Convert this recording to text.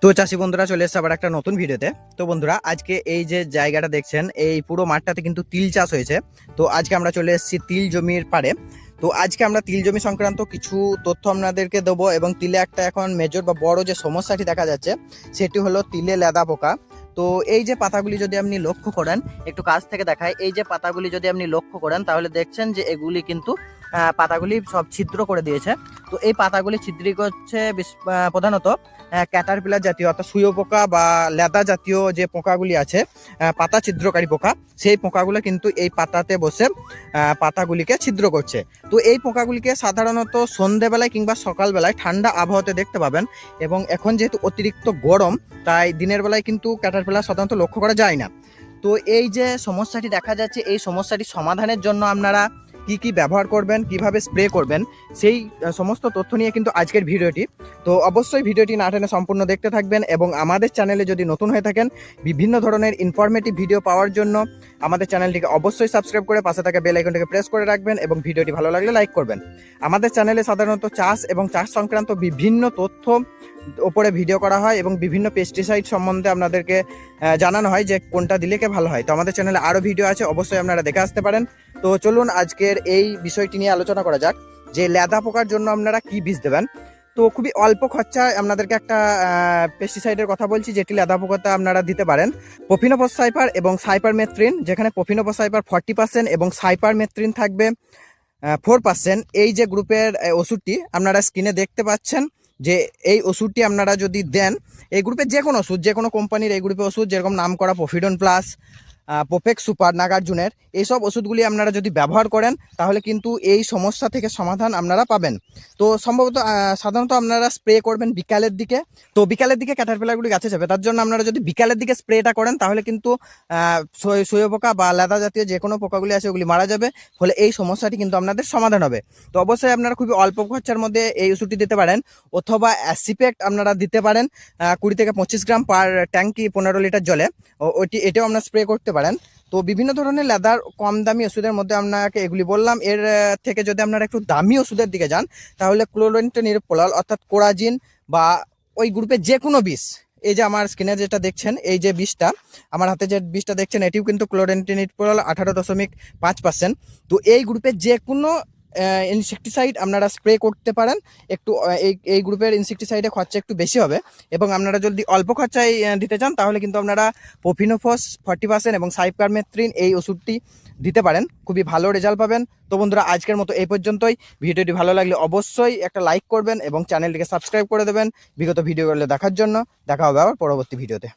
তো চাষি বন্ধুরা চলে এসেছে আবার একটা নতুন ভিডিওতে। তো বন্ধুরা আজকে এই যে জায়গাটা দেখছেন এই পুরো মাঠটাতে কিন্তু তিল চাষ হয়েছে। তো আজকে আমরা চলে এসেছি তিল জমির পাড়ে। তো আজকে আমরা তিল জমি সংক্রান্ত কিছু তথ্য আপনাদেরকে দেবো এবং তিলে একটা এখন মেজর বা বড় যে সমস্যাটি দেখা যাচ্ছে সেটি হলো তিলে লেদা পোকা। তো এই যে পাতাগুলি যদি আপনি লক্ষ্য করেন, একটু কাছ থেকে দেখায়, এই যে পাতাগুলি যদি আপনি লক্ষ্য করেন তাহলে দেখছেন যে এগুলি কিন্তু পাতাগুলি সব ছিদ্র করে দিয়েছে। তো এই পাতাগুলি ছিদ্রিক হচ্ছে প্রধানত ক্যাটারপিলার জাতীয় অর্থাৎ সুয়ো পোকা বা লেদা জাতীয় যে পোকাগুলি আছে, পাতা ছিদ্রকারী পোকা, সেই পোকাগুলো কিন্তু এই পাতাতে বসে পাতাগুলিকে ছিদ্র করছে। তো এই পোকাগুলিকে সাধারণত সন্ধেবেলায় কিংবা সকালবেলায় ঠান্ডা আবহাওয়াতে দেখতে পাবেন। এবং এখন যেহেতু অতিরিক্ত গরম, তাই দিনের বেলায় কিন্তু ক্যাটারপিলার সাধারণত লক্ষ্য করা যায় না। তো এই যে সমস্যাটি দেখা যাচ্ছে, এই সমস্যাটি সমাধানের জন্য আপনারা কি কি ব্যবহার করবেন, কিভাবে স্প্রে করবেন, সেই সমস্ত তথ্য নিয়ে কিন্তু আজকের ভিডিওটি। তো অবশ্যই ভিডিওটি না টেনে সম্পূর্ণ দেখতে থাকবেন এবং আমাদের চ্যানেলে যদি নতুন হয়ে থাকেন বিভিন্ন ধরনের ইনফরমেটিভ ভিডিও পাওয়ার জন্য আমাদের চ্যানেলটিকে অবশ্যই সাবস্ক্রাইব করে পাশে থাকা বেল আইকনটিকে প্রেস করে রাখবেন এবং ভিডিওটি ভালো লাগলে লাইক করবেন। আমাদের চ্যানেলে সাধারণত চাষ এবং চাষ সংক্রান্ত বিভিন্ন তথ্য ওপরে ভিডিও করা হয় এবং বিভিন্ন পেস্টিসাইড সম্বন্ধে আপনাদেরকে জানানো হয় যে কোনটা দিলে কে ভালো হয়। তো আমাদের চ্যানেলে আরও ভিডিও আছে, অবশ্যই আপনারা দেখে আসতে পারেন। তো চলুন আজকের এই বিষয়টি নিয়ে আলোচনা করা যাক যে লেদা পোকার জন্য আপনারা কি বীজ দেবেন। তো খুবই অল্প খরচায় আপনাদেরকে একটা পেস্টিসাইডের কথা বলছি যেটি লেদা পোকাতে আপনারা দিতে পারেন। প্রোফিনোফস-সাইপার এবং সাইপারমেথ্রিন, যেখানে প্রোফিনোফস-সাইপার 40% এবং সাইপারমেথ্রিন থাকবে 4%। এই যে গ্রুপের ওষুধটি আপনারা স্ক্রিনে দেখতে পাচ্ছেন, যে এই ওষুধটি আপনারা যদি দেন, এই গ্রুপের যে কোনো ওষুধ, যে কোনো কোম্পানির এই গ্রুপের ওষুধ, যেরকম নাম করা প্রোফিডন প্লাস, পোপেক সুপার, নাগার্জুনের, এইসব ওষুধগুলি আপনারা যদি ব্যবহার করেন তাহলে কিন্তু এই সমস্যা থেকে সমাধান আপনারা পাবেন। তো সম্ভবত সাধারণত আপনারা স্প্রে করবেন বিকালের দিকে। তো বিকালের দিকে ক্যাটারপিলারগুলি গাছে যাবে, তার জন্য আপনারা যদি বিকালের দিকে স্প্রেটা করেন তাহলে কিন্তু সুয়ো পোকা বা লেদা জাতীয় যে কোনো পোকাগুলি আছে ওগুলি মারা যাবে, ফলে এই সমস্যাটি কিন্তু আপনাদের সমাধান হবে। তো অবশ্যই আপনারা খুবই অল্প খরচার মধ্যে এই ওষুধটি দিতে পারেন, অথবা অ্যাসিপেক্ট আপনারা দিতে পারেন 20 থেকে 25 গ্রাম পার ট্যাঙ্কি 15 লিটার জলে, এটাও আপনারা স্প্রে করতে পারেন। তো বিভিন্ন ধরনের লেদার কম দামি ওষুধের মধ্যে আপনাকে এগুলি বললাম। এর থেকে যদি আপনারা একটু দামি ওষুধের দিকে যান তাহলে ক্লোরেন্টেনিরপোলাল অর্থাৎ কোরাজিন বা ওই গ্রুপের যে কোনো বিষ, এই যে আমার স্ক্রিনে যেটা দেখছেন, এই যে বিষটা আমার হাতে যে বিষটা দেখছেন, এটিও কিন্তু ক্লোরেন্টেনিরপোলাল 18.5%। তো এই গ্রুপের যে কোনো ইনসেকটিসাইড আপনারা স্প্রে করতে পারেন। একটু এই গ্রুপের ইনসেকটিসাইডে খরচা একটু বেশি হবে এবং আপনারা যদি অল্প খরচায় দিতে চান তাহলে কিন্তু আপনারা প্রোফিনোফস 40% এবং সাইপারমেথ্রিন এই ওষুধটি দিতে পারেন, খুবই ভালো রেজাল্ট পাবেন। তো বন্ধুরা আজকের মতো এই পর্যন্তই। ভিডিওটি ভালো লাগলে অবশ্যই একটা লাইক করবেন এবং চ্যানেলটিকে সাবস্ক্রাইব করে দেবেন বিগত ভিডিওগুলো দেখার জন্য। দেখা হবে আবার পরবর্তী ভিডিওতে।